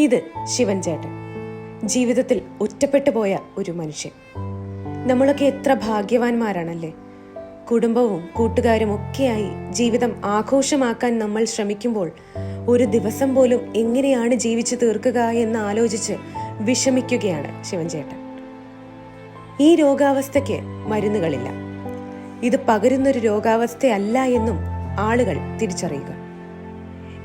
ഇത് ശിവൻ ചേട്ടൻ ജീവിതത്തിൽ ഒറ്റപ്പെട്ടു പോയ ഒരു മനുഷ്യൻ. നമ്മളൊക്കെ എത്ര ഭാഗ്യവാന്മാരാണല്ലേ. കുടുംബവും കൂട്ടുകാരും ഒക്കെയായി ജീവിതം ആഘോഷമാക്കാൻ നമ്മൾ ശ്രമിക്കുമ്പോൾ ഒരു ദിവസം പോലും എങ്ങനെയാണ് ജീവിച്ചു തീർക്കുക എന്ന് ആലോചിച്ച് വിഷമിക്കുകയാണ് ശിവൻ ചേട്ടൻ. ഈ രോഗാവസ്ഥയ്ക്ക് മരുന്നുകളില്ല. ഇത് പകരുന്നൊരു രോഗാവസ്ഥയല്ല എന്നും ആളുകൾ തിരിച്ചറിയുക.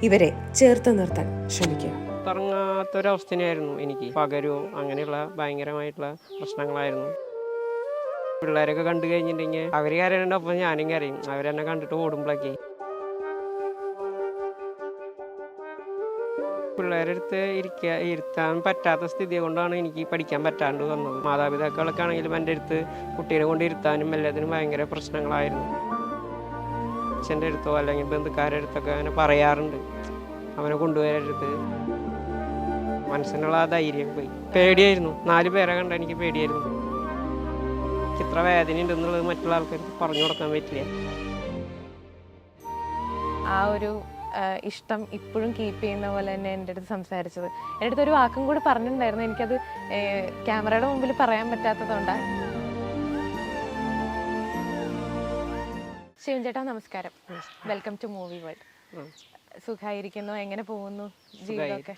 ഇവരെ ചേർത്ത് നിർത്താൻ ശ്രമിക്കുക. പുറത്തിറങ്ങാത്തൊരവസ്ഥയായിരുന്നു എനിക്ക്. പകരോ അങ്ങനെയുള്ള ഭയങ്കരമായിട്ടുള്ള പ്രശ്നങ്ങളായിരുന്നു. പിള്ളേരൊക്കെ കണ്ടു കഴിഞ്ഞിട്ടുണ്ടെങ്കിൽ അവർ കരയുന്നുണ്ട്, അപ്പം ഞാനും കരയും. അവരെന്നെ കണ്ടിട്ട് ഓടുമ്പോഴൊക്കെ പിള്ളേരെടുത്ത് ഇരുത്താൻ പറ്റാത്ത സ്ഥിതി കൊണ്ടാണ് എനിക്ക് പഠിക്കാൻ പറ്റാണ്ട് വന്നത്. മാതാപിതാക്കളൊക്കെ ആണെങ്കിലും എൻ്റെ അടുത്ത് കുട്ടീനെ കൊണ്ട് ഇരുത്താനും എല്ലാത്തിനും ഭയങ്കര പ്രശ്നങ്ങളായിരുന്നു. അച്ഛൻ്റെ അടുത്തോ അല്ലെങ്കിൽ ബന്ധുക്കാരുടെ അടുത്തൊക്കെ അങ്ങനെ പറയാറുണ്ട്, അവനെ കൊണ്ടുപോയടുത്ത്. മനസ്സിനുള്ള ആ ധൈര്യം പോയി. പേടിയായിരുന്നു. 4 പേരെ കണ്ട എനിക്ക് പേടിയായിരുന്നു. എനിക്ക് ഇത്ര വേദന ഉണ്ടെന്നുള്ളത് മറ്റുള്ള ആൾക്കാർക്ക് പറഞ്ഞു കൊടുക്കാൻ പറ്റില്ല. ആ ഒരു ഇഷ്ടം ഇപ്പോഴും കീപ്പ് ചെയ്യുന്ന പോലെ തന്നെ എൻ്റെ അടുത്ത് സംസാരിച്ചത്. എൻ്റെ അടുത്ത് ഒരു വാക്കും കൂടി പറഞ്ഞിട്ടുണ്ടായിരുന്നു, എനിക്കത് ക്യാമറയുടെ മുമ്പിൽ പറയാൻ പറ്റാത്തതുകൊണ്ടാണ്. ശിവൻ ചേട്ടാ നമസ്കാരം, വെൽക്കം ടു മൂവി വേൾഡ്. സുഖമായിരിക്കുന്നു? എങ്ങനെ പോകുന്നു ജീവിതമൊക്കെ?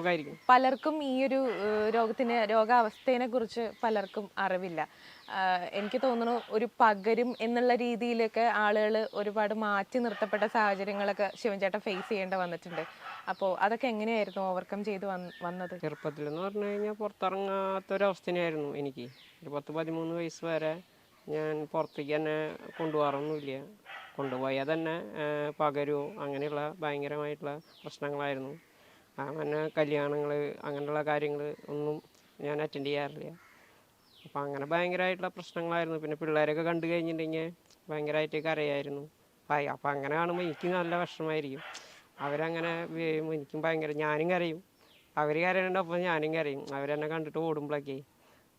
പലർക്കും ഈ ഒരു രോഗാവസ്ഥയെ കുറിച്ച് പലർക്കും അറിവില്ല. എനിക്ക് തോന്നുന്നു ഒരു പകരും എന്നുള്ള രീതിയിലൊക്കെ ആളുകൾ ഒരുപാട് മാറ്റി നിർത്തപ്പെട്ട സാഹചര്യങ്ങളൊക്കെ ശിവൻ ചേട്ടൻ ഫേസ് ചെയ്യേണ്ട വന്നിട്ടുണ്ട്. അപ്പോൾ അതൊക്കെ എങ്ങനെയായിരുന്നു ഓവർകം ചെയ്ത് വന്നത്? ചെറുപ്പത്തിൽ എന്ന് പറഞ്ഞു കഴിഞ്ഞാൽ പുറത്തിറങ്ങാത്തൊരവസ്ഥയായിരുന്നു എനിക്ക്. ഒരു 10-13 വയസ്സ് വരെ ഞാൻ പുറത്തേക്ക് തന്നെ കൊണ്ടുപോകാറൊന്നുമില്ല. കൊണ്ടുപോയാൽ തന്നെ പകരോ അങ്ങനെയുള്ള ഭയങ്കരമായിട്ടുള്ള പ്രശ്നങ്ങളായിരുന്നു. അങ്ങനെ കല്യാണങ്ങൾ അങ്ങനെയുള്ള കാര്യങ്ങൾ ഒന്നും ഞാൻ അറ്റൻഡ് ചെയ്യാറില്ല. അപ്പം അങ്ങനെ ഭയങ്കരമായിട്ടുള്ള പ്രശ്നങ്ങളായിരുന്നു. പിന്നെ പിള്ളേരൊക്കെ കണ്ടു കഴിഞ്ഞിട്ടുണ്ടെങ്കിൽ ഭയങ്കരമായിട്ട് കരയായിരുന്നു. അപ്പം അങ്ങനെ കാണുമ്പോൾ എനിക്ക് നല്ല വിഷമമായിരിക്കും. അവരങ്ങനെ എനിക്കും ഞാനും കരയും. അവർ കരയുന്നുണ്ട്, അപ്പം ഞാനും കരയും. അവരെന്നെ കണ്ടിട്ട് ഓടുമ്പോഴൊക്കെ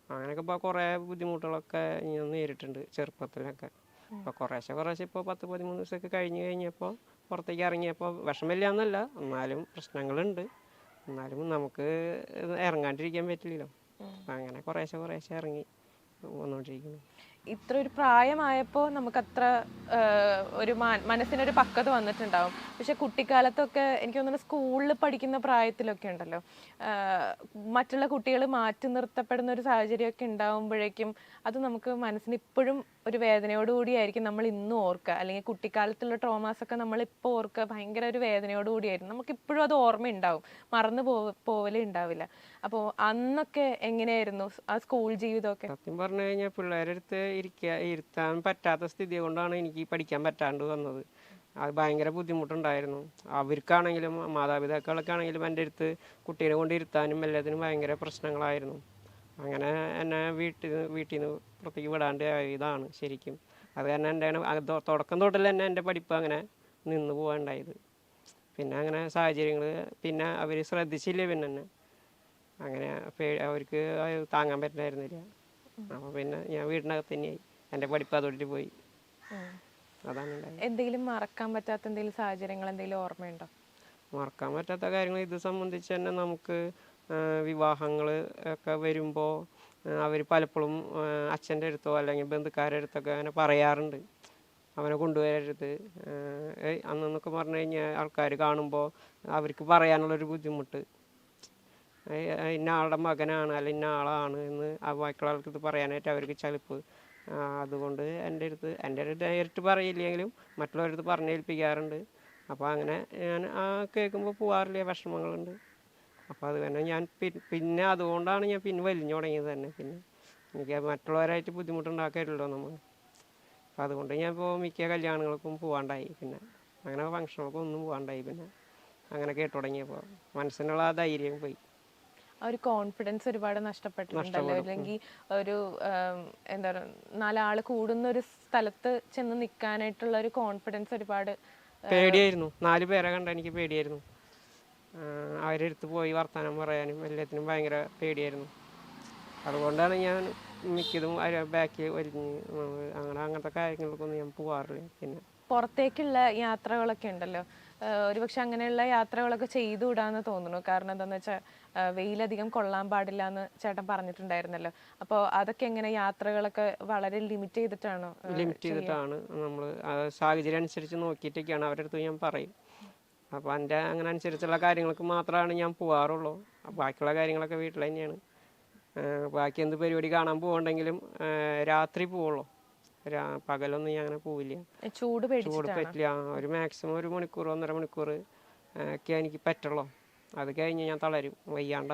അങ്ങനെയൊക്കെ ഇപ്പോൾ കുറേ ബുദ്ധിമുട്ടുകളൊക്കെ ഞാൻ നേരിട്ടുണ്ട് ചെറുപ്പത്തിലൊക്കെ. അപ്പോൾ കുറേശ്ശെ ഇപ്പോൾ 10-13 ദിവസമൊക്കെ കഴിഞ്ഞപ്പോൾ പുറത്തേക്ക് ഇറങ്ങിയപ്പോൾ വിഷമില്ല എന്നല്ല, എന്നാലും പ്രശ്നങ്ങളുണ്ട്. എന്നാലും നമുക്ക് ഇറങ്ങാണ്ടിരിക്കാൻ പറ്റില്ലല്ലോ. അങ്ങനെ കുറേശ്ശെ ഇറങ്ങി വന്നുകൊണ്ടിരിക്കുന്നു. ഇത്ര ഒരു പ്രായമായപ്പോൾ നമുക്കത്ര ഒരു മനസ്സിനൊരു പക്വത വന്നിട്ടുണ്ടാവും. പക്ഷെ കുട്ടിക്കാലത്തൊക്കെ എനിക്ക് തോന്നുന്നു സ്കൂളിൽ പഠിക്കുന്ന പ്രായത്തിലൊക്കെ ഉണ്ടല്ലോ, മറ്റുള്ള കുട്ടികൾ മാറ്റി നിർത്തപ്പെടുന്ന ഒരു സാഹചര്യമൊക്കെ ഉണ്ടാകുമ്പോഴേക്കും അത് നമുക്ക് മനസ്സിന് ഇപ്പോഴും ഒരു വേദനയോടുകൂടിയായിരിക്കും നമ്മൾ ഇന്നും ഓർക്കുക. അല്ലെങ്കിൽ കുട്ടിക്കാലത്തുള്ള ട്രോമാസൊക്കെ നമ്മളിപ്പോൾ ഓർക്കുക ഭയങ്കര ഒരു വേദനയോടുകൂടിയായിരുന്നു. നമുക്കിപ്പോഴും അത് ഓർമ്മയുണ്ടാവും, മറന്നു പോവലേ ഉണ്ടാവില്ല. അപ്പോൾ അന്നൊക്കെ എങ്ങനെയായിരുന്നു ആ സ്കൂൾ ജീവിതമൊക്കെ? സത്യം പറഞ്ഞു കഴിഞ്ഞാൽ പിള്ളേരെടുത്ത് ഇരുത്താൻ പറ്റാത്ത സ്ഥിതി കൊണ്ടാണ് എനിക്ക് പഠിക്കാൻ പറ്റാണ്ട് വന്നത്. അത് ഭയങ്കര ബുദ്ധിമുട്ടുണ്ടായിരുന്നു. അവർക്കാണെങ്കിലും മാതാപിതാക്കൾക്ക് ആണെങ്കിലും എൻ്റെ അടുത്ത് കുട്ടീനെ കൊണ്ട് ഇരുത്താനും എല്ലാത്തിനും ഭയങ്കര പ്രശ്നങ്ങളായിരുന്നു. അങ്ങനെ എന്നെ വീട്ടിൽ നിന്ന് പുറത്തേക്ക് വിടാണ്ട് ഇതാണ് ശരിക്കും. അത് കാരണം എൻ്റെ തുടക്കം തൊട്ടിൽ തന്നെ എൻ്റെ പഠിപ്പ് അങ്ങനെ നിന്ന് പോകാനുണ്ടായത്. പിന്നെ അങ്ങനെ സാഹചര്യങ്ങൾ പിന്നെ അവർ ശ്രദ്ധിച്ചില്ല. പിന്നെ തന്നെ അങ്ങനെ അവർക്ക് താങ്ങാൻ പറ്റുന്നായിരുന്നില്ല. അപ്പോൾ പിന്നെ ഞാൻ വീടിനകത്ത് തന്നെയായി. എൻ്റെ പഠിപ്പ് അതോട്ട് പോയി. അതാണ് ഉണ്ടായത്. എന്തെങ്കിലും മറക്കാൻ പറ്റാത്ത എന്തെങ്കിലും സാഹചര്യങ്ങൾ എന്തെങ്കിലും ഓർമ്മയുണ്ടോ? മറക്കാൻ പറ്റാത്ത കാര്യങ്ങൾ ഇത് സംബന്ധിച്ച് തന്നെ നമുക്ക് വിവാഹങ്ങൾ ഒക്കെ വരുമ്പോൾ അവർ പലപ്പോഴും അച്ഛൻ്റെ അടുത്തോ അല്ലെങ്കിൽ ബന്ധുക്കാരുടെ അടുത്തൊക്കെ അങ്ങനെ പറയാറുണ്ട്, അവനെ കൊണ്ടുപോയരുത്. അന്നൊക്കെ പറഞ്ഞു കഴിഞ്ഞാൽ ആൾക്കാർ കാണുമ്പോൾ അവർക്ക് പറയാനുള്ളൊരു ബുദ്ധിമുട്ട്, ഇന്ന ആളുടെ മകനാണ് അല്ല ഇന്ന ആളാണ് എന്ന് ബാക്കിയുള്ള ആൾക്ക് ഇത് പറയാനായിട്ട് അവർക്ക് ചലിപ്പ്. അതുകൊണ്ട് എൻ്റെ അടുത്ത് നേരിട്ട് പറയില്ലെങ്കിലും മറ്റുള്ളവരുടെ അടുത്ത് പറഞ്ഞേൽപ്പിക്കാറുണ്ട്. അപ്പോൾ അങ്ങനെ ഞാൻ കേൾക്കുമ്പോൾ പോകാറില്ല, വിഷമങ്ങളുണ്ട്. അപ്പോൾ അത് തന്നെ ഞാൻ പിന്നെ അതുകൊണ്ടാണ് ഞാൻ പിന്നെ വലിഞ്ഞു തുടങ്ങിയത് തന്നെ. പിന്നെ എനിക്ക് മറ്റുള്ളവരായിട്ട് ബുദ്ധിമുട്ടുണ്ടാക്കരുല്ലോ നമ്മൾ. അപ്പോൾ അതുകൊണ്ട് ഞാൻ ഇപ്പോൾ മിക്ക കല്യാണങ്ങൾക്കും പോകാണ്ടായി. പിന്നെ അങ്ങനെ ഫംഗ്ഷനുകൾക്കും ഒന്നും പോകാണ്ടായി. പിന്നെ അങ്ങനെ കേട്ടു തുടങ്ങിയപ്പോൾ മനസ്സിനുള്ള ആ ധൈര്യം പോയി. ആ ഒരു കോൺഫിഡൻസ് ഒരുപാട് നഷ്ടപ്പെട്ടിട്ടുണ്ടല്ലോ. അല്ലെങ്കിൽ ഒരു എന്താ പറയുക, 4 ആൾ കൂടുന്ന ഒരു സ്ഥലത്ത് ചെന്ന് നിൽക്കാനായിട്ടുള്ള ഒരു കോൺഫിഡൻസ് ഒരുപാട് പേടിയായിരുന്നു. 4 പേരെ കണ്ട എനിക്ക് പേടിയായിരുന്നു. അവരെടുത്ത് പോയി വർത്തമാനം പറയാനും എല്ലാത്തിനും ഭയങ്കര പേടിയായിരുന്നു. അതുകൊണ്ടാണ് ഞാൻ മിക്കതും ബാക്കിൽ ഒരുങ്ങി അങ്ങനത്തെ കാര്യങ്ങൾക്കൊന്നും ഞാൻ പോകാറില്ല. പിന്നെ പുറത്തേക്കുള്ള യാത്രകളൊക്കെ ഉണ്ടല്ലോ, ഒരുപക്ഷെ അങ്ങനെയുള്ള യാത്രകളൊക്കെ ചെയ്തുവിടാന്ന് തോന്നുന്നു. കാരണം എന്താണെന്ന് വെച്ചാൽ വെയിലധികം കൊള്ളാൻ പാടില്ല എന്ന് ചേട്ടൻ പറഞ്ഞിട്ടുണ്ടായിരുന്നല്ലോ. അപ്പോൾ അതൊക്കെ എങ്ങനെ യാത്രകളൊക്കെ വളരെ ലിമിറ്റ് ചെയ്തിട്ടാണോ? ലിമിറ്റ് ചെയ്തിട്ടാണ് നമ്മൾ സാഹചര്യം അനുസരിച്ച് നോക്കിയിട്ടൊക്കെയാണ് അവരുടെ അടുത്ത് ഞാൻ പറയും. അപ്പോൾ എൻ്റെ അങ്ങനെ അനുസരിച്ചുള്ള കാര്യങ്ങൾക്ക് മാത്രമാണ് ഞാൻ പോകാറുള്ളൂ. ബാക്കിയുള്ള കാര്യങ്ങളൊക്കെ വീട്ടിൽ തന്നെയാണ്. ബാക്കി എന്ത് പരിപാടി കാണാൻ പോകണ്ടെങ്കിലും രാത്രി പോവുള്ളൂ. പകലൊന്നും ഞാൻ അങ്ങനെ പോവില്ല. ചൂട് ചൂട് പറ്റില്ല. ഒരു മാക്സിമം 1 മണിക്കൂർ 1.5 മണിക്കൂർ ഒക്കെ എനിക്ക് പറ്റുള്ളൂ. അത് കഴിഞ്ഞ് ഞാൻ തളരും. വയ്യാണ്ട്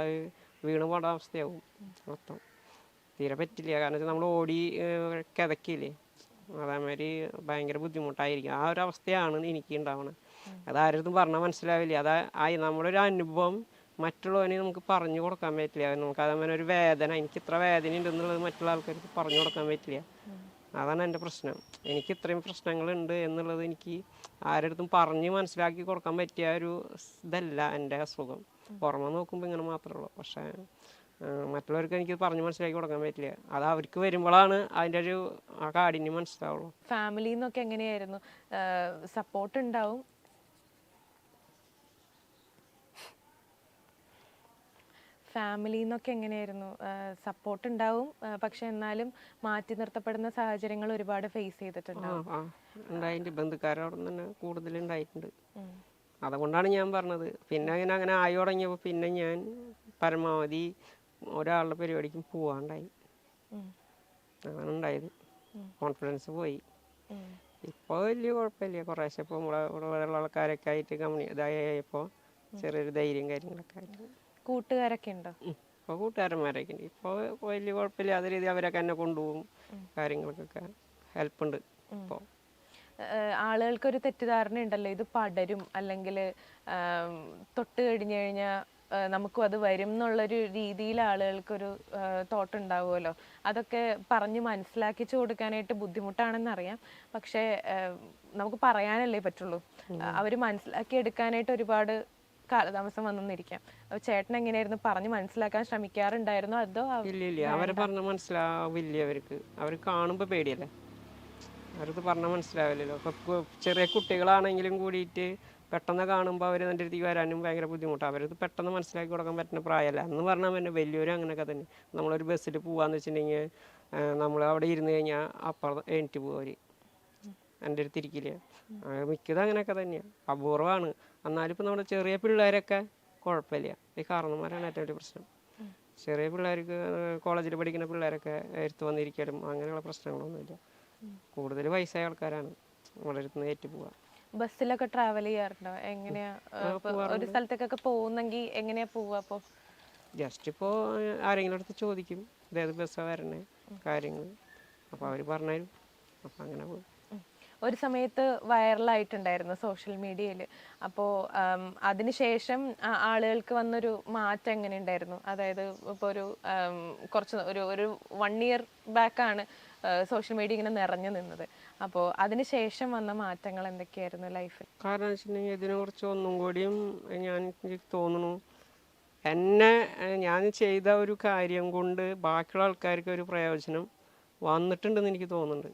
വീണ് പോകേണ്ട അവസ്ഥയാവും മൊത്തം. തീരെ പറ്റില്ല. കാരണം വെച്ചാൽ നമ്മൾ ഓടി കിതക്കില്ലേ, അതേമാതിരി ഭയങ്കര ബുദ്ധിമുട്ടായിരിക്കും. ആ ഒരു അവസ്ഥയാണ് എനിക്ക് ഉണ്ടാവണത്. അതാരും പറഞ്ഞാൽ മനസ്സിലാവില്ല. നമ്മളൊരു അനുഭവം മറ്റുള്ളവന് നമുക്ക് പറഞ്ഞു കൊടുക്കാൻ പറ്റില്ല. നമുക്ക് അതേമാതിരി ഒരു വേദന, എനിക്ക് ഇത്ര വേദന ഉണ്ടെന്നുള്ളത് മറ്റുള്ള ആൾക്കാർക്ക് പറഞ്ഞു കൊടുക്കാൻ പറ്റില്ല. അതാണ് എൻ്റെ പ്രശ്നം. എനിക്ക് ഇത്രയും പ്രശ്നങ്ങളുണ്ട് എന്നുള്ളത് എനിക്ക് ആരടുത്തും പറഞ്ഞ് മനസ്സിലാക്കി കൊടുക്കാൻ പറ്റിയ ഒരു ഇതല്ല എൻ്റെ അസുഖം. പുറമെ നോക്കുമ്പോൾ ഇങ്ങനെ മാത്രമേ ഉള്ളൂ. പക്ഷേ മറ്റുള്ളവർക്ക് എനിക്ക് പറഞ്ഞ് മനസ്സിലാക്കി കൊടുക്കാൻ പറ്റില്ല. അത് അവർക്ക് വരുമ്പോഴാണ് അതിൻ്റെ ഒരു ആ കാഠിന്യം മനസ്സിലാവുള്ളൂ. ഫാമിലിയിൽ നിന്നൊക്കെ എങ്ങനെയായിരുന്നു സപ്പോർട്ട്? ഉണ്ടാവും. ഫാമിലിയിൽ നിന്നൊക്കെ എങ്ങനെയായിരുന്നു സപ്പോർട്ട്? ഉണ്ടാവും, പക്ഷെ എന്നാലും മാറ്റി നിർത്തപ്പെടുന്ന സാഹചര്യങ്ങൾ ഒരുപാട് ഫേസ് ചെയ്തിട്ടുണ്ടാവും. ഉണ്ടായിട്ടുണ്ട്. ബന്ധുക്കാരോടൊന്നും തന്നെ കൂടുതലുണ്ടായിട്ടുണ്ട്. അതുകൊണ്ടാണ് ഞാൻ പറഞ്ഞത്. പിന്നെ അങ്ങനെ ആയി തുടങ്ങിയപ്പോൾ പിന്നെ ഞാൻ പരമാവധി ഒരാളുടെ പരിപാടിക്കും പോവാണ്ടായി. അങ്ങനെ ഉണ്ടായത്. കോൺഫിഡൻസ് പോയി. ഇപ്പോൾ വലിയ കുഴപ്പമില്ല. കുറേശ്ശെ ഇപ്പോൾ ഇവിടെ ആൾക്കാരൊക്കെ ആയിട്ട് ഇതായപ്പോൾ ചെറിയൊരു ധൈര്യം കാര്യങ്ങളൊക്കെ ആയിട്ട്. കൂട്ടുകാരൊക്കെ ഉണ്ടോ? ഇപ്പോൾ കൂട്ടുകാരന്മാരൊക്കെ ഉണ്ട്. ഇപ്പോൾ വലിയ കുഴപ്പമില്ലാത്ത രീതിയിൽ അവരൊക്കെ എന്നെ കൊണ്ടുപോകും. കാര്യങ്ങൾക്കൊക്കെ ഹെൽപ്പുണ്ട്. ഇപ്പോൾ ആളുകൾക്കൊരു തെറ്റിദ്ധാരണ ഉണ്ടല്ലോ, ഇത് പടരും, അല്ലെങ്കിൽ തൊട്ട് കഴിഞ്ഞു കഴിഞ്ഞാൽ നമുക്കും അത് വരും എന്നുള്ളൊരു രീതിയിൽ ആളുകൾക്കൊരു തോട്ട് ഉണ്ടാവുമല്ലോ. അതൊക്കെ പറഞ്ഞ് മനസ്സിലാക്കിച്ചു കൊടുക്കാനായിട്ട് ബുദ്ധിമുട്ടാണെന്നറിയാം. പക്ഷേ നമുക്ക് പറയാനല്ലേ പറ്റുള്ളൂ. അവർ മനസ്സിലാക്കി എടുക്കാനായിട്ട് ഒരുപാട് കാലതാമസം വന്നിരിക്കാം. അപ്പോൾ ചേട്ടൻ എങ്ങനെയായിരുന്നു പറഞ്ഞ് മനസ്സിലാക്കാൻ ശ്രമിക്കാറുണ്ടായിരുന്നോ? അതോ ഇല്ല, അവരെ പറഞ്ഞാൽ മനസ്സിലാവില്ല. അവർ കാണുമ്പോൾ പേടിയല്ലേ, അവർക്ക് പറഞ്ഞാൽ മനസ്സിലാവില്ലല്ലോ. ഇപ്പോൾ ചെറിയ കുട്ടികളാണെങ്കിലും കൂടിയിട്ട് പെട്ടെന്ന് കാണുമ്പോൾ അവർ എൻ്റെ അടുത്തേക്ക് വരാനും ഭയങ്കര ബുദ്ധിമുട്ടാണ്. അവരത് പെട്ടെന്ന് മനസ്സിലാക്കി കൊടുക്കാൻ പറ്റുന്ന പ്രായമല്ല. അന്ന് പറഞ്ഞാൽ തന്നെ വലിയൊരു അങ്ങനെയൊക്കെ തന്നെ. നമ്മളൊരു ബസ്സിൽ പോകാമെന്ന് വെച്ചിട്ടുണ്ടെങ്കിൽ നമ്മൾ അവിടെ ഇരുന്ന് കഴിഞ്ഞാൽ അപ്പുറം എണീറ്റ് പോകും അവർ. എൻ്റെ അടുത്ത് ഇരിക്കില്ല. മിക്കതും അങ്ങനെയൊക്കെ തന്നെയാണ്. അപൂർവമാണ്. എന്നാലും ഇപ്പോൾ നമ്മുടെ ചെറിയ പിള്ളേരൊക്കെ കുഴപ്പമില്ല. ഈ കാരണന്മാരാണ് ഏറ്റവും വലിയ പ്രശ്നം. ചെറിയ പിള്ളേർക്ക് കോളേജിൽ പഠിക്കുന്ന പിള്ളേരൊക്കെ എടുത്ത് വന്നിരിക്കലും അങ്ങനെയുള്ള പ്രശ്നങ്ങളൊന്നുമില്ല. കൂടുതൽ വയസ്സായ ആൾക്കാരാണ് നമ്മുടെ അടുത്ത് നിന്ന് ഏറ്റു പോവുക. ബസ്സിലൊക്കെ ട്രാവൽ ചെയ്യാറുണ്ടോ? എങ്ങനെയാ ഒരു സ്ഥലത്തേക്കൊക്കെ പോകുന്നെങ്കിൽ എങ്ങനെയാ പോവുക? അപ്പോൾ ജസ്റ്റ് ഇപ്പോൾ ആരെങ്കിലും അടുത്ത് ചോദിക്കും ഇതേത് ബസ്സാണ് വരണേ കാര്യങ്ങൾ, അപ്പോൾ അവർ പറഞ്ഞുതരും. അപ്പം അങ്ങനെ പോകും. ഒരു സമയത്ത് വൈറലായിട്ടുണ്ടായിരുന്നു സോഷ്യൽ മീഡിയയിൽ. അപ്പോൾ അതിനുശേഷം ആളുകൾക്ക് വന്നൊരു മാറ്റം എങ്ങനെ ഉണ്ടായിരുന്നു? അതായത് ഇപ്പോൾ ഒരു 1 ഇയർ ബാക്കാണ് സോഷ്യൽ മീഡിയ ഇങ്ങനെ നിറഞ്ഞു നിന്നത്. അപ്പോൾ അതിനുശേഷം വന്ന മാറ്റങ്ങൾ എന്തൊക്കെയായിരുന്നു ലൈഫിൽ? കാരണം വെച്ചിട്ടുണ്ടെങ്കിൽ ഇതിനെക്കുറിച്ച് ഒന്നും കൂടിയും എനിക്ക് തോന്നുന്നു, ഞാൻ ചെയ്ത ഒരു കാര്യം കൊണ്ട് ബാക്കിയുള്ള ആൾക്കാർക്ക് ഒരു പ്രയോജനം വന്നിട്ടുണ്ടെന്ന് എനിക്ക് തോന്നുന്നുണ്ട്.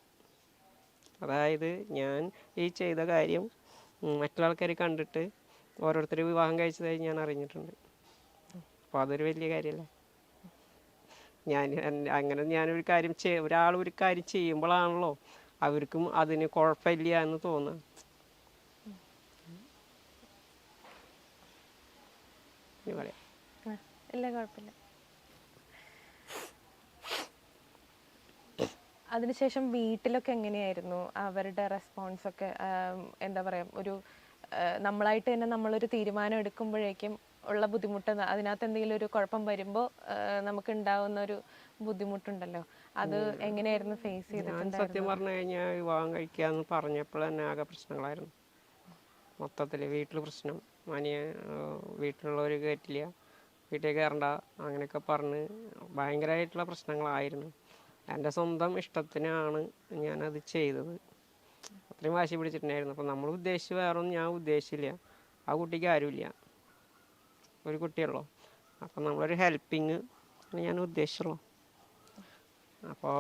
അതായത് ഞാൻ ഈ ചെയ്ത കാര്യം മറ്റുള്ള ആൾക്കാർ കണ്ടിട്ട് ഓരോരുത്തർ വിവാഹം കഴിച്ചതായി ഞാൻ അറിഞ്ഞിട്ടുണ്ട്. അപ്പോൾ അതൊരു വലിയ കാര്യമല്ലേ. ഞാനൊരു കാര്യം ഒരാൾ ഒരു കാര്യം ചെയ്യുമ്പോഴാണല്ലോ അവർക്കും അതിന് കുഴപ്പമില്ല എന്ന് തോന്നുക. ഇല്ല, കുഴപ്പമില്ല. അതിനുശേഷം വീട്ടിലൊക്കെ എങ്ങനെയായിരുന്നു അവരുടെ റെസ്പോൺസ് ഒക്കെ? എന്താ പറയുക, നമ്മളായിട്ട് തന്നെ നമ്മളൊരു തീരുമാനം എടുക്കുമ്പോഴേക്കും ഉള്ള ബുദ്ധിമുട്ട്, അതിനകത്ത് എന്തെങ്കിലും ഒരു കുഴപ്പം വരുമ്പോൾ നമുക്ക് ഉണ്ടാവുന്ന ഒരു ബുദ്ധിമുട്ടുണ്ടല്ലോ, അത് എങ്ങനെയായിരുന്നു ഫേസ് ചെയ്തിട്ടുണ്ടായിരുന്നത്? സത്യം പറഞ്ഞു കഴിഞ്ഞാൽ വിവാഹം കഴിക്കാന്ന് പറഞ്ഞപ്പോൾ തന്നെ ആകെ പ്രശ്നങ്ങളായിരുന്നു. മൊത്തത്തിൽ വീട്ടിൽ പ്രശ്നം. വീട്ടിലുള്ളവർ കേട്ടില്ല, വീട്ടിൽ കയറണ്ട അങ്ങനെയൊക്കെ പറഞ്ഞ് ഭയങ്കരമായിട്ടുള്ള പ്രശ്നങ്ങളായിരുന്നു. എൻ്റെ സ്വന്തം ഇഷ്ടത്തിനാണ് ഞാനത് ചെയ്തത്. അത്രയും വാശി പിടിച്ചിട്ടുണ്ടായിരുന്നു. അപ്പോൾ നമ്മൾ ഉദ്ദേശിച്ച് വേറൊന്നും ഞാൻ ഉദ്ദേശിച്ചില്ല. ആ കുട്ടിക്ക് ആരുമില്ല, ഒരു കുട്ടിയുള്ളൂ. അപ്പം നമ്മളൊരു ഹെൽപ്പിങ് ഞാൻ ഉദ്ദേശിച്ചുള്ളൂ. അപ്പോൾ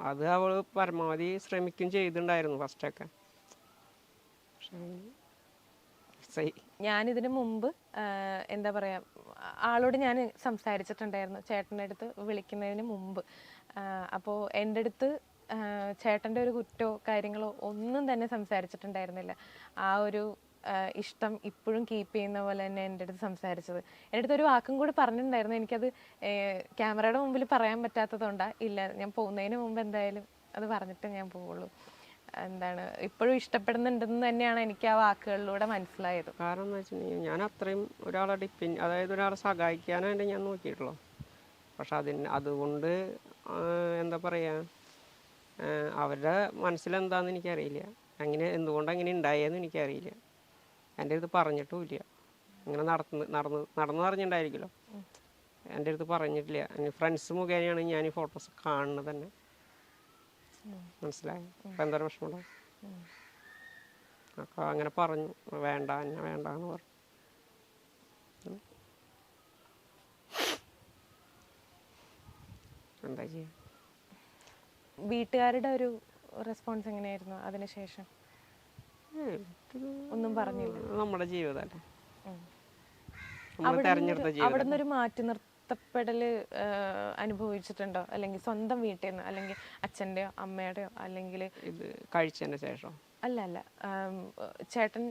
അത് അവൾ പരമാവധി ശ്രമിക്കും ചെയ്തിട്ടുണ്ടായിരുന്നു ഫസ്റ്റൊക്കെ. പക്ഷേ പാസ്സായി. ഞാനിതിന് മുമ്പ് എന്താ പറയുക, ആളോട് ഞാൻ സംസാരിച്ചിട്ടുണ്ടായിരുന്നു ചേട്ടൻ്റെ അടുത്ത് വിളിക്കുന്നതിന് മുമ്പ്. അപ്പോൾ എൻ്റെ അടുത്ത് ചേട്ടൻ്റെ ഒരു കുറ്റമോ കാര്യങ്ങളോ ഒന്നും തന്നെ സംസാരിച്ചിട്ടുണ്ടായിരുന്നില്ല. ആ ഒരു ഇഷ്ടം ഇപ്പോഴും കീപ്പ് ചെയ്യുന്ന പോലെ തന്നെ എൻ്റെ അടുത്ത് സംസാരിച്ചത്. എൻ്റെ അടുത്ത് ഒരു വാക്കും കൂടി പറഞ്ഞിട്ടുണ്ടായിരുന്നു. എനിക്കത് ക്യാമറയുടെ മുമ്പിൽ പറയാൻ പറ്റാത്തതുകൊണ്ടാണ്. ഇല്ല, ഞാൻ പോകുന്നതിന് മുമ്പ് എന്തായാലും അത് പറഞ്ഞിട്ട് ഞാൻ പോവുള്ളൂ. എന്താണ്, ഇപ്പോഴും ഇഷ്ടപ്പെടുന്നുണ്ടെന്ന് തന്നെയാണ് എനിക്ക് ആ വാക്കുകളിലൂടെ മനസ്സിലായത്. കാരണം എന്ന് വെച്ചിട്ടുണ്ടെങ്കിൽ ഞാൻ അത്രയും ഒരാളെ അതായത് ഒരാളെ സഹായിക്കാനായിട്ട് ഞാൻ നോക്കിയിട്ടുള്ളൂ. പക്ഷെ അതുകൊണ്ട് എന്താ പറയുക, അവരുടെ മനസ്സിലെന്താണെന്ന് എനിക്കറിയില്ല. എന്തുകൊണ്ട് അങ്ങനെ ഉണ്ടായെന്ന് എനിക്കറിയില്ല. എൻ്റെ അടുത്ത് പറഞ്ഞിട്ടുമില്ല. ഇങ്ങനെ നടന്നു പറഞ്ഞിട്ടുണ്ടായിരിക്കുമല്ലോ, എൻ്റെ അടുത്ത് പറഞ്ഞിട്ടില്ല. ഫ്രണ്ട്സ് മുഖേനയാണ് ഞാൻ ഈ ഫോട്ടോസ് കാണുന്നത് തന്നെ. മനസ്സിലായി. അപ്പം എന്തായാലും വിഷമമുണ്ടാവും. അപ്പോൾ അങ്ങനെ പറഞ്ഞു, വേണ്ട എന്നെ വേണ്ടാന്ന് പറഞ്ഞു. എന്താ ചെയ്യുക? വീട്ടുകാരുടെ ഒരു റെസ്പോൺസ് എങ്ങനെയായിരുന്നു അതിനുശേഷം? ഒന്നും പറഞ്ഞില്ല. നമ്മുടെ ജീവിതമല്ലേ, അവിടെ നിന്നൊരു മാറ്റി നിർത്തപ്പെടല് അനുഭവിച്ചിട്ടുണ്ടോ? അല്ലെങ്കിൽ സ്വന്തം വീട്ടിൽ നിന്ന്, അല്ലെങ്കിൽ അച്ഛൻ്റെയോ അമ്മയുടെയോ, അല്ലെങ്കിൽ ഇത് കഴിച്ചതിന് ശേഷം? അല്ല, ചേട്ടൻ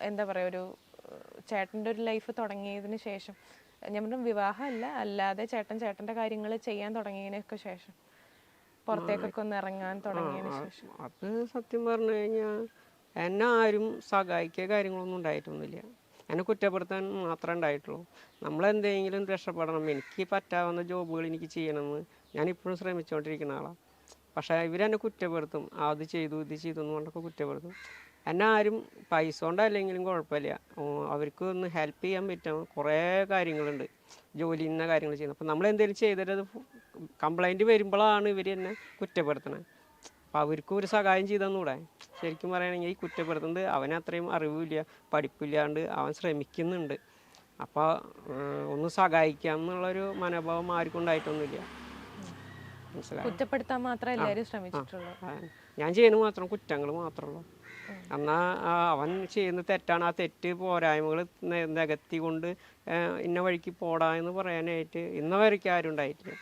എന്താ പറയുക, ചേട്ടൻ്റെ ഒരു ലൈഫ് തുടങ്ങിയതിന് ശേഷം, ഞാൻ പറഞ്ഞ വിവാഹമല്ല, അല്ലാതെ ചേട്ടൻ്റെ കാര്യങ്ങൾ ചെയ്യാൻ തുടങ്ങിയതിനൊക്കെ ശേഷം, പുറത്തേക്കൊക്കെ ഒന്ന് ഇറങ്ങാൻ തുടങ്ങിയതിന് ശേഷം. അത് സത്യം പറഞ്ഞു കഴിഞ്ഞാൽ എന്നെ ആരും സഹായിക്കുക കാര്യങ്ങളൊന്നും ഉണ്ടായിട്ടൊന്നുമില്ല. എന്നെ കുറ്റപ്പെടുത്താൻ മാത്രമേ ഉണ്ടായിട്ടുള്ളൂ. നമ്മളെന്തെങ്കിലും രക്ഷപ്പെടണം, എനിക്ക് പറ്റാവുന്ന ജോബുകൾ എനിക്ക് ചെയ്യണമെന്ന് ഞാൻ ഇപ്പോഴും ശ്രമിച്ചുകൊണ്ടിരിക്കുന്ന ആളാണ്. പക്ഷേ ഇവരെന്നെ കുറ്റപ്പെടുത്തും, അത് ചെയ്തു ഇത് ചെയ്തു എന്ന് പറഞ്ഞൊക്കെ കുറ്റപ്പെടുത്തും. എന്നെ ആരും പൈസ കൊണ്ടല്ലെങ്കിലും കുഴപ്പമില്ല, അവർക്ക് ഒന്ന് ഹെൽപ്പ് ചെയ്യാൻ പറ്റും. കുറേ കാര്യങ്ങളുണ്ട്, ജോലി ഇന്ന കാര്യങ്ങൾ ചെയ്യുന്നത്. അപ്പം നമ്മളെന്തെങ്കിലും ചെയ്തിട്ട് അത് കംപ്ലൈൻറ്റ് വരുമ്പോഴാണ് ഇവർ എന്നെ കുറ്റപ്പെടുത്തണത്. അപ്പം അവർക്ക് ഒരു സഹായം ചെയ്തെന്നൂടെ? ശരിക്കും പറയുകയാണെങ്കിൽ ഈ കുറ്റപ്പെടുത്തുന്നത് അവന് അത്രയും അറിവില്ല, പഠിപ്പില്ലാണ്ട് അവൻ ശ്രമിക്കുന്നുണ്ട്. അപ്പോൾ ഒന്ന് സഹായിക്കാം എന്നുള്ളൊരു മനോഭാവം ആർക്കും ഉണ്ടായിട്ടൊന്നുമില്ല. മനസ്സിലായി. കുറ്റപ്പെടുത്താൻ മാത്രമേ എല്ലാവരും ശ്രമിച്ചിട്ടുള്ളൂ. ഞാൻ ചെയ്യുന്നത് മാത്രം കുറ്റങ്ങൾ മാത്രമുള്ളൂ. എന്നാൽ അവൻ ചെയ്യുന്ന തെറ്റാണ്, ആ തെറ്റ് പോരായ്മകൾ നികത്തി കൊണ്ട് ഇന്ന വഴിക്ക് പോടാ എന്ന് പറയാനായിട്ട് ഇന്ന വരയ്ക്ക് ആരും ഉണ്ടായിട്ടില്ല.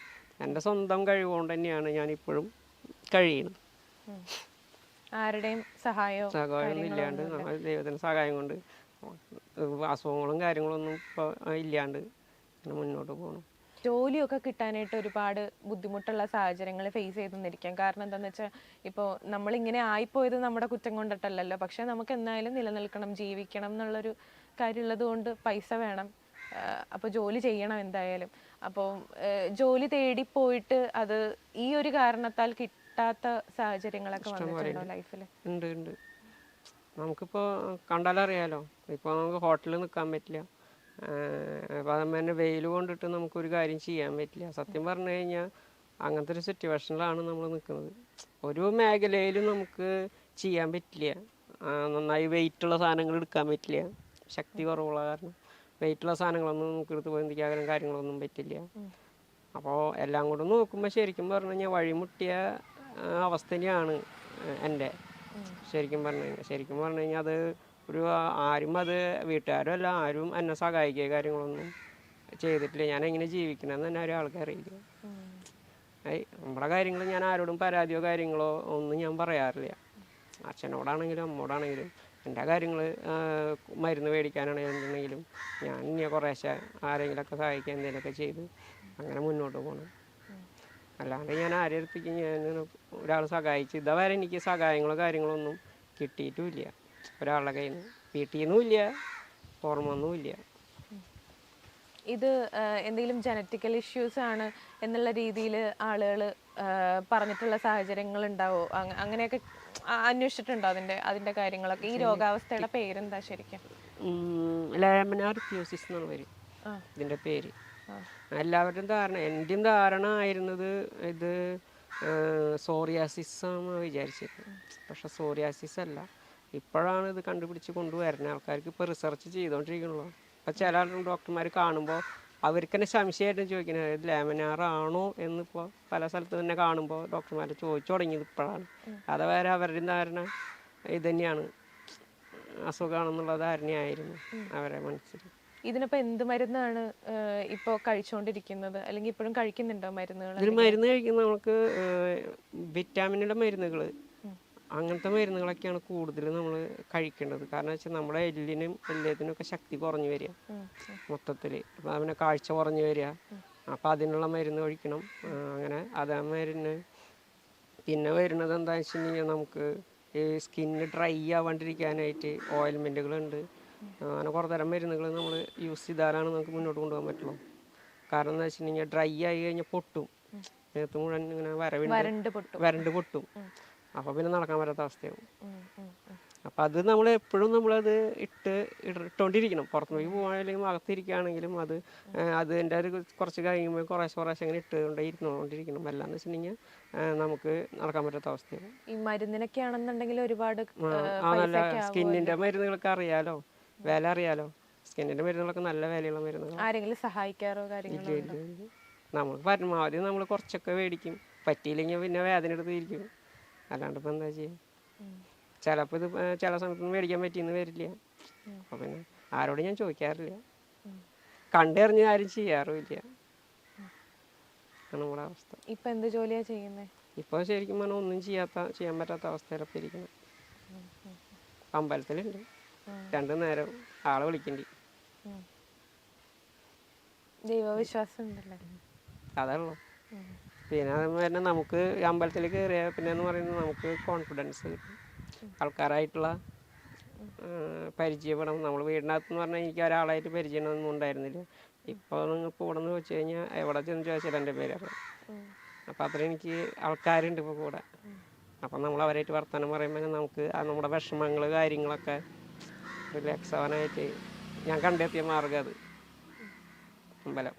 എൻ്റെ സ്വന്തം കഴിവുകൊണ്ട് തന്നെയാണ് ഞാനിപ്പോഴും കഴിയുന്നത്. ആരുടെയും സഹായമൊന്നും ഇല്ലാണ്ട്, ദൈവത്തിൻ്റെ സഹായം കൊണ്ട് അസുഖങ്ങളും കാര്യങ്ങളൊന്നും ഇപ്പോൾ ഇല്ലാണ്ട് ഇങ്ങനെ മുന്നോട്ട് പോകണം. ജോലിയൊക്കെ കിട്ടാനായിട്ട് ഒരുപാട് ബുദ്ധിമുട്ടുള്ള സാഹചര്യങ്ങൾ ഫേസ് ചെയ്തെന്നിരിക്കാം. കാരണം എന്താണെന്ന് വെച്ചാൽ, ഇപ്പോൾ നമ്മളിങ്ങനെ ആയിപ്പോയത് നമ്മുടെ കുറ്റം കൊണ്ടിട്ടല്ലല്ലോ, പക്ഷെ നമുക്ക് എന്തായാലും നിലനിൽക്കണം, ജീവിക്കണം എന്നുള്ളൊരു കാര്യമുള്ളത് കൊണ്ട് പൈസ വേണം. അപ്പോൾ ജോലി ചെയ്യണം എന്തായാലും. അപ്പോൾ ജോലി തേടി പോയിട്ട് അത് ഈ ഒരു കാരണത്താൽ കിട്ടാത്ത സാഹചര്യങ്ങളൊക്കെ വന്നിട്ടുണ്ടോ ലൈഫിൽ? ഉണ്ട്. നമുക്കിപ്പോൾ കണ്ടാലറിയാലോ, ഇപ്പോൾ നമുക്ക് ഹോട്ടലിൽ നിൽക്കാൻ പറ്റില്ല. അപ്പോൾ അതുമ്പോൾ തന്നെ വെയിൽ കൊണ്ടിട്ട് നമുക്കൊരു കാര്യം ചെയ്യാൻ പറ്റില്ല. സത്യം പറഞ്ഞു കഴിഞ്ഞാൽ അങ്ങനത്തെ ഒരു സിറ്റുവേഷനിലാണ് നമ്മൾ നിൽക്കുന്നത്. ഒരു മേഖലയിലും നമുക്ക് ചെയ്യാൻ പറ്റില്ല. നന്നായി വെയിറ്റുള്ള സാധനങ്ങൾ എടുക്കാൻ പറ്റില്ല, ശക്തി കുറവുള്ള കാരണം. വെയിറ്റുള്ള സാധനങ്ങളൊന്നും നമുക്ക് എടുത്ത് പോയി എന്തിക്കാനും കാര്യങ്ങളൊന്നും പറ്റില്ല. അപ്പോൾ എല്ലാം കൂടെ നോക്കുമ്പോൾ ശരിക്കും പറഞ്ഞു കഴിഞ്ഞാൽ വഴിമുട്ടിയ അവസ്ഥ തന്നെയാണ് എൻ്റെ. ശരിക്കും പറഞ്ഞു കഴിഞ്ഞാൽ അത് ആരും അത് വീട്ടുകാരും അല്ല, ആരും എന്നെ സഹായിക്കുക കാര്യങ്ങളൊന്നും ചെയ്തിട്ടില്ല. ഞാൻ എങ്ങനെ ജീവിക്കണമെന്ന് തന്നെ ഒരാൾക്ക് അറിയില്ല. നമ്മുടെ കാര്യങ്ങൾ ഞാൻ ആരോടും പരാതിയോ കാര്യങ്ങളോ ഒന്നും ഞാൻ പറയാറില്ല. അച്ഛനോടാണെങ്കിലും അമ്മോടാണെങ്കിലും എൻ്റെ കാര്യങ്ങൾ മരുന്ന് മേടിക്കാനാണെന്നുണ്ടെങ്കിലും ഞാൻ ഇനി കുറേശ്ശെ ആരെങ്കിലുമൊക്കെ സഹായിക്കാൻ എന്തെങ്കിലുമൊക്കെ ചെയ്ത് അങ്ങനെ മുന്നോട്ട് പോകണം. അല്ലാണ്ട് ഞാൻ ആരെ അടുത്തേക്ക് ഞാൻ ഒരാൾ സഹായിച്ച് ഇതുവരെ എനിക്ക് സഹായങ്ങളോ കാര്യങ്ങളോ ഒന്നും കിട്ടിയിട്ടുമില്ല ഒരാളുടെ കയ്യിൽ നിന്ന്. വീട്ടിൽ നിന്നുമില്ല, ഓർമ്മൊന്നുമില്ല. ഇത് എന്തെങ്കിലും ജനറ്റിക്കൽ ഇഷ്യൂസ് ആണ് എന്നുള്ള രീതിയിൽ ആളുകൾ പറഞ്ഞിട്ടുള്ള സാഹചര്യങ്ങൾ ഉണ്ടാവോ? അങ്ങനെയൊക്കെ അന്വേഷിച്ചിട്ടുണ്ടോ അതിന്റെ കാര്യങ്ങളൊക്കെ? ഈ രോഗാവസ്ഥയുടെ പേരെന്താ ശരിക്കും? ലാമിനാർ ഇത്യോസിസ് എന്നാണ് വരും ഇതിൻ്റെ പേര്. എല്ലാവരുടെയും ധാരണ, എൻ്റെയും ധാരണ ആയിരുന്നത് ഇത് സോറിയാസിസ് ആണെന്ന് വിചാരിച്ചിരുന്നു. പക്ഷെ സോറിയാസിസ് അല്ല. ഇപ്പോഴാണ് ഇത് കണ്ടുപിടിച്ച് കൊണ്ടുവരുന്നത്. ആൾക്കാർക്ക് ഇപ്പോൾ റിസർച്ച് ചെയ്തുകൊണ്ടിരിക്കണല്ലോ. അപ്പോൾ ചില ഡോക്ടർമാർ കാണുമ്പോൾ അവർക്ക് തന്നെ സംശയമായിട്ട് ചോദിക്കുന്നത് ഇത് ലാമിനാറാണോ എന്നിപ്പോൾ പല സ്ഥലത്ത് തന്നെ കാണുമ്പോൾ ഡോക്ടർമാർ ചോദിച്ചു തുടങ്ങിയത് ഇപ്പോഴാണ്. അത് വരെ അവരുടെ ധാരണ ഇത് തന്നെയാണ്, അസുഖമാണെന്നുള്ള ധാരണയായിരുന്നു അവരെ മനസ്സിൽ. ഇതിനിപ്പോ എന്ത് മരുന്നാണ് ഇപ്പോ കഴിച്ചുകൊണ്ടിരിക്കുന്നത്, അല്ലെങ്കിൽ ഇപ്പോഴും കഴിക്കുന്നുണ്ടോ മരുന്നുകൾ? ഇതിൽ മരുന്ന് കഴിക്കുന്ന നമുക്ക് വിറ്റാമിനുള്ള മരുന്നുകൾ, അങ്ങനത്തെ മരുന്നുകളൊക്കെയാണ് കൂടുതൽ നമ്മൾ കഴിക്കേണ്ടത്. കാരണം വെച്ചാൽ നമ്മുടെ എല്ലിനും എല്ലാത്തിനും ഒക്കെ ശക്തി കുറഞ്ഞു വരിക മൊത്തത്തിൽ. അപ്പം അവനെ കാഴ്ച കുറഞ്ഞു വരിക. അപ്പം അതിനുള്ള മരുന്ന് കഴിക്കണം. അങ്ങനെ അതാ മരുന്ന്. പിന്നെ വരുന്നത് എന്താണെന്ന് വെച്ചിട്ടുണ്ടെങ്കിൽ നമുക്ക് ഈ സ്കിന്ന് ഡ്രൈ ആവാണ്ടിരിക്കാനായിട്ട് ഓയിൽമെൻറ്റുകളുണ്ട്. അങ്ങനെ കുറേ തരം മരുന്നുകൾ നമ്മൾ യൂസ് ചെയ്താലാണ് നമുക്ക് മുന്നോട്ട് കൊണ്ടുപോകാൻ പറ്റുള്ളൂ. കാരണം എന്താ വെച്ചിട്ടുണ്ടെങ്കിൽ ഡ്രൈ ആയി കഴിഞ്ഞാൽ പൊട്ടും, നേരത്തെ മുഴുവൻ ഇങ്ങനെ വരണ്ട് പൊട്ടും. അപ്പോൾ പിന്നെ നടക്കാൻ പറ്റാത്ത അവസ്ഥയാവും. അപ്പം അത് നമ്മൾ എപ്പോഴും നമ്മളത് ഇട്ടുകൊണ്ടിരിക്കണം. പുറത്തുനിന്ന് പോകാനെങ്കിലും അകത്തിരിക്കുകയാണെങ്കിലും അതിൻ്റെ ഒരു കുറച്ച് കഴിയുമ്പോൾ കുറേശ്ശെ അങ്ങനെ ഇരുന്നുകൊണ്ടിരിക്കണം. അല്ലാന്ന് വെച്ചിട്ടുണ്ടെങ്കിൽ നമുക്ക് നടക്കാൻ പറ്റാത്ത അവസ്ഥയാവും. ഈ മരുന്നിനൊക്കെ ആണെന്നുണ്ടെങ്കിൽ ഒരുപാട് നല്ല സ്കിന്നിൻ്റെ മരുന്നുകളൊക്കെ അറിയാലോ, വില അറിയാലോ. സ്കിന്നിൻ്റെ മരുന്നുകളൊക്കെ നല്ല വിലയുള്ള മരുന്നുകൾ. ആരെങ്കിലും സഹായിക്കാറോ കാര്യങ്ങളോ? നമ്മൾ പരമാവധി നമ്മൾ കുറച്ചൊക്കെ മേടിക്കും. പറ്റിയില്ലെങ്കിൽ പിന്നെ വേദന എടുത്തിരിക്കും. അല്ലാണ്ട് ഇപ്പം എന്താ ചെയ്യുക? ചിലപ്പോൾ ഇത് ചില സമയത്തൊന്നും മേടിക്കാൻ പറ്റിയെന്ന് വരില്ല. അപ്പോൾ പിന്നെ ആരോടും ഞാൻ ചോദിക്കാറില്ല. കണ്ടറിഞ്ഞ് ആരും ചെയ്യാറുമില്ല. നമ്മുടെ അവസ്ഥ. ഇപ്പം എന്ത് ജോലിയാണ് ചെയ്യുന്നത്? ഇപ്പോൾ ശരിക്കും പറഞ്ഞാൽ ഒന്നും ചെയ്യാൻ പറ്റാത്ത അവസ്ഥയിലൊക്കെ ഇരിക്കണം. അമ്പലത്തിലുണ്ട്, 2 നേരം ആളെ വിളിക്കണ്ടി. ദൈവവിശ്വാസം ഉണ്ടല്ലേ? അതുള്ളൂ. പിന്നെ അതുപോലെ തന്നെ നമുക്ക് അമ്പലത്തിൽ കയറിയാൽ പിന്നെ എന്ന് പറയുന്നത് നമുക്ക് കോൺഫിഡൻസ് കിട്ടും. ആൾക്കാരായിട്ടുള്ള പരിചയപ്പെടണം. നമ്മൾ വീടിനകത്തെന്ന് പറഞ്ഞാൽ എനിക്ക് ഒരാളായിട്ട് പരിചയമൊന്നും ഉണ്ടായിരുന്നില്ല. ഇപ്പോൾ നിങ്ങൾക്ക് ഇവിടെ നിന്ന് വെച്ച് കഴിഞ്ഞാൽ എവിടെ ചെന്ന് ചോദിച്ചാൽ എൻ്റെ പേരറിയാം. അപ്പോൾ അത്ര എനിക്ക് ആൾക്കാരുണ്ട് ഇപ്പോൾ കൂടെ. അപ്പം നമ്മൾ അവരായിട്ട് വർത്തമാനം പറയുമ്പോൾ നമുക്ക് നമ്മുടെ വിഷമങ്ങൾ കാര്യങ്ങളൊക്കെ റിലാക്സ് ആവാനായിട്ട് ഞാൻ കണ്ടെത്തിയ മാർഗ്ഗം അത് അമ്പലം.